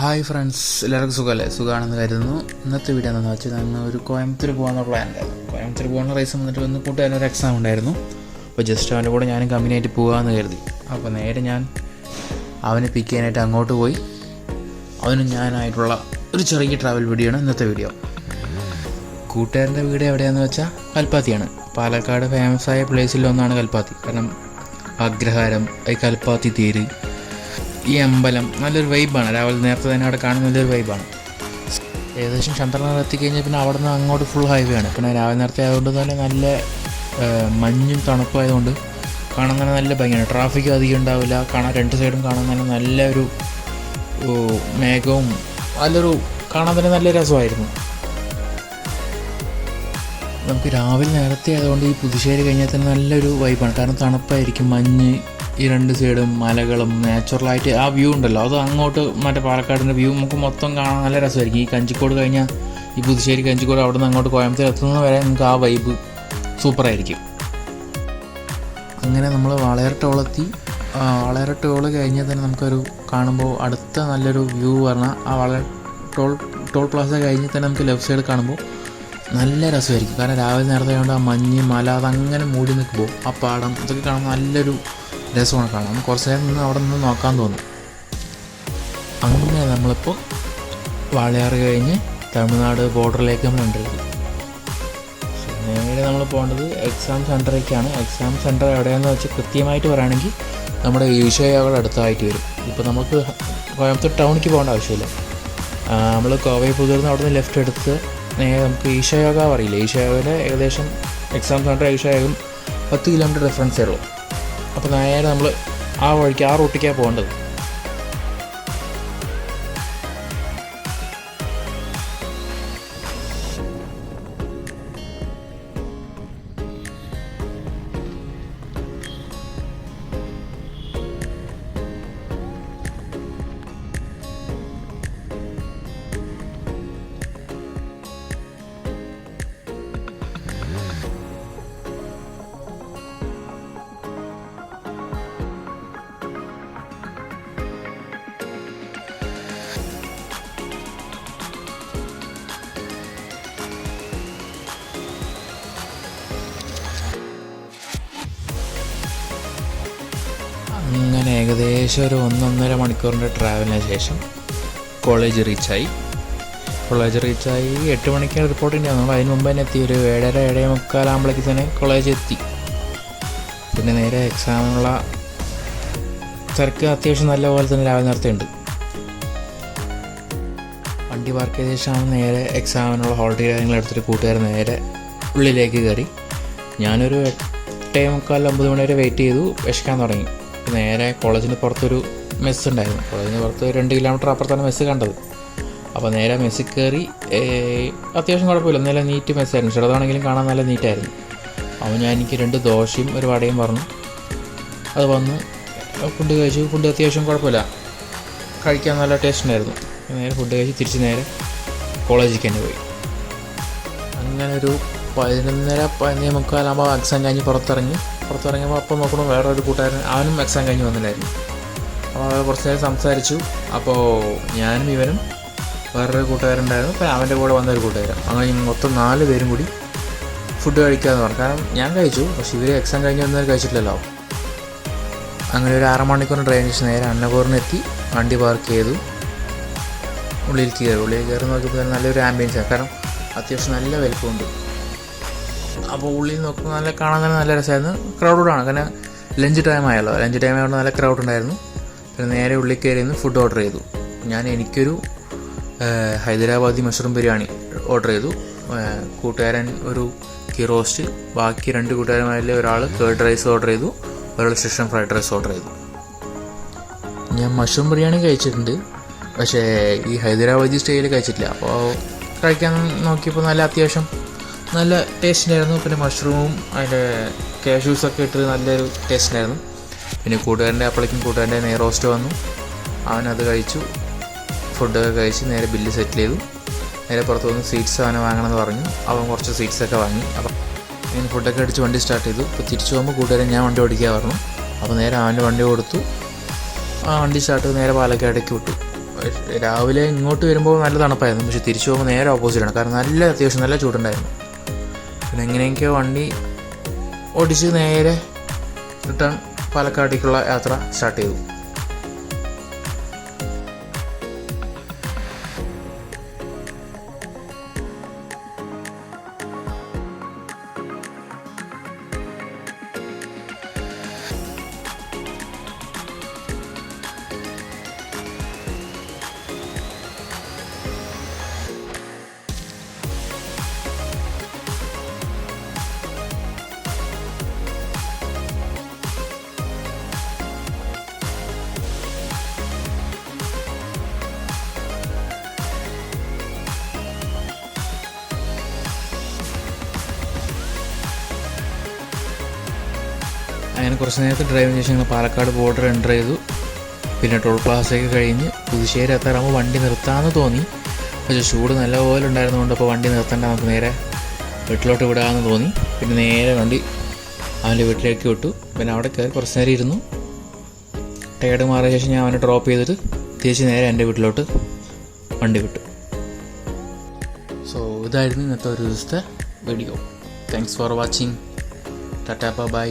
Hi friends, എല്ലാവർക്കും സുഖമല്ലേ? സുഖമാണെന്ന് കരുതുന്നു. ഇന്നത്തെ വീഡിയോ എന്താണെന്ന് വെച്ചാൽ ഞാൻ ഒരു കോയമ്പത്തൂർ പോകാനുള്ള പ്ലാൻ ഉണ്ടായിരുന്നു. കോയമ്പത്തൂർ പോകാനുള്ള റീസൺ വന്നിട്ട് വന്ന് കൂട്ടുകാരനൊരു എക്സാം ഉണ്ടായിരുന്നു. അപ്പോൾ ജസ്റ്റ് അവൻ്റെ കൂടെ ഞാനും കമ്പനിയായിട്ട് പോകാമെന്ന് കരുതി. അപ്പോൾ നേരെ ഞാൻ അവനെ പിക്ക് ചെയ്യാനായിട്ട് അങ്ങോട്ട് പോയി. അവനും ഞാനായിട്ടുള്ള ഒരു ചെറിയ ട്രാവൽ വീഡിയോ ആണ് ഇന്നത്തെ വീഡിയോ. കൂട്ടുകാരൻ്റെ വീട് എവിടെയാണെന്ന് വെച്ചാൽ കൽപ്പാത്തിയാണ്. പാലക്കാട് ഫേമസായ പ്ലേസിലൊന്നാണ് കൽപ്പാത്തി. കാരണം അഗ്രഹാരം, ഈ കൽപ്പാത്തി തേര്, ഈ അമ്പലം നല്ലൊരു വൈബാണ്. രാവിലെ നേരത്തെ തന്നെ അവിടെ കാണുന്ന നല്ലൊരു വൈബാണ്. ഏകദേശം ചന്ദ്രനഗർ എത്തിക്കഴിഞ്ഞാൽ പിന്നെ അവിടെ നിന്ന് അങ്ങോട്ട് ഫുൾ ഹൈവേ ആണ്. പിന്നെ രാവിലെ നേരത്തെ ആയതുകൊണ്ട് തന്നെ നല്ല മഞ്ഞും തണുപ്പായതുകൊണ്ട് കാണാൻ തന്നെ നല്ല ഭംഗിയാണ്. ട്രാഫിക്കും അധികം ഉണ്ടാവില്ല. കാണാൻ രണ്ട് സൈഡും കാണാൻ തന്നെ നല്ലൊരു മേഘവും നല്ലൊരു കാണാൻ തന്നെ നല്ല രസമായിരുന്നു. നമുക്ക് രാവിലെ നേരത്തെ ആയതുകൊണ്ട് ഈ പുതുശ്ശേരി കഴിഞ്ഞാൽ തന്നെ നല്ലൊരു വൈബാണ്. കാരണം തണുപ്പായിരിക്കും, മഞ്ഞ്, ഈ രണ്ട് സൈഡും മലകളും നാച്ചുറലായിട്ട് ആ വ്യൂ ഉണ്ടല്ലോ, അത് അങ്ങോട്ട് മറ്റേ പാലക്കാടിൻ്റെ വ്യൂ നമുക്ക് മൊത്തം കാണാൻ നല്ല രസമായിരിക്കും. ഈ കഞ്ചിക്കോട് കഴിഞ്ഞാൽ ഈ പുതുശ്ശേരി കഞ്ചിക്കോട് അവിടെ നിന്ന് അങ്ങോട്ട് കോയമ്പത്തൂർ എത്തുന്നത് വരെ നമുക്ക് ആ വൈബ് സൂപ്പറായിരിക്കും. അങ്ങനെ നമ്മൾ വളയർ ടോളെത്തി. വളയർ ടോൾ കഴിഞ്ഞാൽ തന്നെ നമുക്കൊരു കാണുമ്പോൾ അടുത്ത നല്ലൊരു വ്യൂ പറഞ്ഞാൽ ആ വളയർ ടോൾ പ്ലാസ കഴിഞ്ഞാൽ തന്നെ നമുക്ക് ലെഫ്റ്റ് സൈഡ് കാണുമ്പോൾ നല്ല രസമായിരിക്കും. കാരണം രാവിലെ നേരത്തെ ആയതുകൊണ്ട് ആ മഞ്ഞ്, മല അതങ്ങനെ മൂടി നിൽക്കുമ്പോൾ ആ പാടം ഇതൊക്കെ കാണുമ്പോൾ നല്ലൊരു രസമാണ് കാണാം. നമുക്ക് കുറച്ച് നേരം നിന്ന് അവിടെ നിന്ന് നോക്കാൻ തോന്നും. അങ്ങനെ നമ്മളിപ്പോൾ വാളയാർ കഴിഞ്ഞ് തമിഴ്നാട് ബോർഡറിലേക്ക് നമ്മൾ ഉണ്ടത്. നേരെ നമ്മൾ പോകേണ്ടത് എക്സാം സെൻറ്ററിലേക്കാണ്. എക്സാം സെൻറ്റർ എവിടെയാണെന്ന് വെച്ചാൽ കൃത്യമായിട്ട് പറയുകയാണെങ്കിൽ നമ്മുടെ ഈശോയോടെ അടുത്തായിട്ട് വരും. ഇപ്പോൾ നമുക്ക് കോയമ്പത്തൂർ ടൗണിലേക്ക് പോകേണ്ട ആവശ്യമില്ല. നമ്മൾ കോവയിൽ പുതിർന്ന് അവിടെ നിന്ന് ലെഫ്റ്റ് എടുത്ത് നേരെ നമുക്ക് ഈശോയോഗ പറയില്ല, ഈശോയോഗയുടെ ഏകദേശം എക്സാം സെൻറ്റർ ഈശോയോഗം 10 കിലോമീറ്റർ ഡിഫറൻസേ ഉള്ളൂ. അപ്പോൾ നേരെ നമ്മൾ ആ വഴിക്ക് ആ റൂട്ടിലേക്കാണ് പോകേണ്ടത്. അങ്ങനെ ഏകദേശം ഒരു 1-1.5 മണിക്കൂറിൻ്റെ ട്രാവലിന് ശേഷം കോളേജ് റീച്ചായി. 8 മണിക്കാണ് റിപ്പോർട്ട് ഉണ്ടായിരുന്നു. നമ്മൾ അതിന് മുമ്പ് തന്നെ എത്തി. ഒരു 7:30-7:45 ആകുമ്പോഴേക്ക് തന്നെ കോളേജ് എത്തി. പിന്നെ നേരെ എക്സാമിനുള്ള തിരക്ക് അത്യാവശ്യം നല്ല പോലെ തന്നെ രാവിലെ നേരത്തെ ഉണ്ട്. വണ്ടി പാർക്ക് ചെയ്ത ശേഷമാണ് നേരെ എക്സാമിനുള്ള ഹോൾ ടിക്കറ്റ് കാര്യങ്ങൾ എടുത്തിട്ട് കൂട്ടുകാർ നേരെ ഉള്ളിലേക്ക് കയറി. ഞാനൊരു 8:45-9 മണി വരെ വെയിറ്റ് ചെയ്തു. വിശക്കാൻ തുടങ്ങി. നേരെ കോളേജിന് പുറത്തൊരു മെസ്സ് ഉണ്ടായിരുന്നു. കോളേജിന് പുറത്ത് 2 കിലോമീറ്റർ അപ്പുറത്താണ് മെസ്സ് കണ്ടത്. അപ്പോൾ നേരെ മെസ്സിൽ കയറി. അത്യാവശ്യം കുഴപ്പമില്ല, നല്ല നീറ്റ് മെസ്സായിരുന്നു. ചെറുതാണെങ്കിലും കാണാൻ നല്ല നീറ്റായിരുന്നു. അപ്പോൾ എനിക്ക് 2 ദോശയും ഒരു വടയും പറഞ്ഞു. അത് വന്നു, ഫുഡ് കഴിച്ചു. ഫുഡ് അത്യാവശ്യം കുഴപ്പമില്ല, കഴിക്കാൻ നല്ല ടേസ്റ്റ് ഉണ്ടായിരുന്നു. നേരെ ഫുഡ് കഴിച്ച് തിരിച്ച് നേരെ കോളേജിലേക്ക് തന്നെ പോയി. അങ്ങനെ ഒരു 11:30-11:45 എക്സാം കഴിഞ്ഞ് പുറത്തിറങ്ങിയപ്പോൾ അപ്പം നോക്കണം വേറൊരു കൂട്ടുകാരൻ, അവനും എക്സാം കഴിഞ്ഞ് വന്നില്ലായിരുന്നു. അപ്പോൾ അവർ കുറച്ച് നേരം സംസാരിച്ചു. അപ്പോൾ ഞാനും ഇവനും വേറൊരു കൂട്ടുകാരുണ്ടായിരുന്നു. അപ്പോൾ അവൻ്റെ കൂടെ വന്നൊരു കൂട്ടുകാരൻ, അങ്ങനെ മൊത്തം 4 പേരും കൂടി ഫുഡ് കഴിക്കാമെന്ന് പറഞ്ഞു. കാരണം ഞാൻ കഴിച്ചു, പക്ഷേ ഇവർ എക്സാം കഴിഞ്ഞ് വന്നവർ കഴിച്ചിട്ടില്ലല്ലോ. അങ്ങനെ ഒരു 6 മണിക്കൂർ ട്രെയിൻ നേരെ അന്നപൂർണ്ണെത്തി. വണ്ടി പാർക്ക് ചെയ്തു, ഉള്ളിൽ കയറി നോക്കിയപ്പോൾ നല്ലൊരു ആംബിയൻസാണ്. കാരണം അത്യാവശ്യം നല്ല വലിപ്പമുണ്ട്. അപ്പോൾ ഉള്ളിൽ നോക്കുമ്പോൾ നല്ല കാണാൻ തന്നെ നല്ല രസമായിരുന്നു. ക്രൗഡാണ്, കാരണം ലഞ്ച് ടൈം ആയതുകൊണ്ട് നല്ല ക്രൗഡ് ഉണ്ടായിരുന്നു. പിന്നെ നേരെ ഉള്ളിൽ കയറി നിന്ന് ഫുഡ് ഓർഡർ ചെയ്തു. എനിക്കൊരു ഹൈദരാബാദി മഷ്റൂം ബിരിയാണി ഓർഡർ ചെയ്തു. കൂട്ടുകാരൻ ഒരു ഗീ റോസ്റ്റ്, ബാക്കി 2 കൂട്ടുകാരന്മാരിൽ ഒരാൾ കേർഡ് റൈസ് ഓർഡർ ചെയ്തു, ഒരാൾ ചിക്കൻ ഫ്രൈഡ് റൈസ് ഓർഡർ ചെയ്തു. ഞാൻ മഷ്റൂം ബിരിയാണി കഴിച്ചിട്ടുണ്ട്, പക്ഷേ ഈ ഹൈദരാബാദി സ്റ്റൈലിൽ കഴിച്ചിട്ടില്ല. അപ്പോൾ കഴിക്കാൻ നോക്കിയപ്പോൾ അത്യാവശ്യം നല്ല ടേസ്റ്റിനായിരുന്നു. പിന്നെ മഷ്റൂമും അതിൻ്റെ കാഷ്യൂസൊക്കെ ഇട്ട് നല്ലൊരു ടേസ്റ്റിനായിരുന്നു. പിന്നെ കൂട്ടുകാരൻ്റെ നെയ് റോസ്റ്റ് വന്നു, അവനത് കഴിച്ചു. ഫുഡൊക്കെ കഴിച്ച് നേരെ ബില്ല് സെറ്റിൽ ചെയ്തു. നേരെ പുറത്ത് വന്ന് സ്വീറ്റ്സ് അവനെ വാങ്ങണമെന്ന് പറഞ്ഞു. അവൻ കുറച്ച് സ്വീറ്റ്സൊക്കെ വാങ്ങി. അപ്പോൾ അങ്ങനെ ഫുഡൊക്കെ അടിച്ച് വണ്ടി സ്റ്റാർട്ട് ചെയ്തു. ഇപ്പോൾ തിരിച്ചു പോകുമ്പോൾ കൂട്ടുകാരൻ ഞാൻ വണ്ടി ഓടിക്കാൻ പറഞ്ഞു. അപ്പോൾ നേരെ അവൻ്റെ വണ്ടി കൊടുത്തു. ആ വണ്ടി സ്റ്റാർട്ട് നേരെ പാലക്കാടേക്ക് വിട്ടു. രാവിലെ ഇങ്ങോട്ട് വരുമ്പോൾ നല്ല തണുപ്പായിരുന്നു, പക്ഷെ തിരിച്ചു പോകുമ്പോൾ നേരെ ഓപ്പോസിറ്റാണ്. കാരണം അത്യാവശ്യം നല്ല ചൂടുണ്ടായിരുന്നു. പിന്നെ എങ്ങനെയൊക്കെയോ വണ്ടി ഓടിച്ച് നേരെ റിട്ടേൺ പാലക്കാടേക്കുള്ള യാത്ര സ്റ്റാർട്ട് ചെയ്തു. അങ്ങനെ കുറച്ച് നേരത്തെ ഡ്രൈവിംഗ് ശേഷം ഞങ്ങൾ പാലക്കാട് ബോർഡർ എൻ്റർ ചെയ്തു. പിന്നെ ടോൾ പ്ലാസയൊക്കെ കഴിഞ്ഞ് പുതുശ്ശേരി എത്താറാകുമ്പോൾ വണ്ടി നിർത്താമെന്ന് തോന്നി. പക്ഷേ ചൂട് നല്ലപോലെ ഉണ്ടായിരുന്നതുകൊണ്ട് അപ്പോൾ വണ്ടി നിർത്തേണ്ട, നമുക്ക് നേരെ വീട്ടിലോട്ട് വിടാമെന്ന് തോന്നി. പിന്നെ നേരെ വണ്ടി അവൻ്റെ വീട്ടിലേക്ക് വിട്ടു. പിന്നെ അവിടെ കയറി കുറച്ച് നേരം ഇരുന്നു. ടയർഡ് മാറിയ ശേഷം ഞാൻ അവനെ ഡ്രോപ്പ് ചെയ്തിട്ട് തിരിച്ച് നേരെ എൻ്റെ വീട്ടിലോട്ട് വണ്ടി വിട്ടു. സോ ഇതായിരുന്നു ഇന്നത്തെ ഒരു ദിവസത്തെ video. Thanks for watching. Tata bye.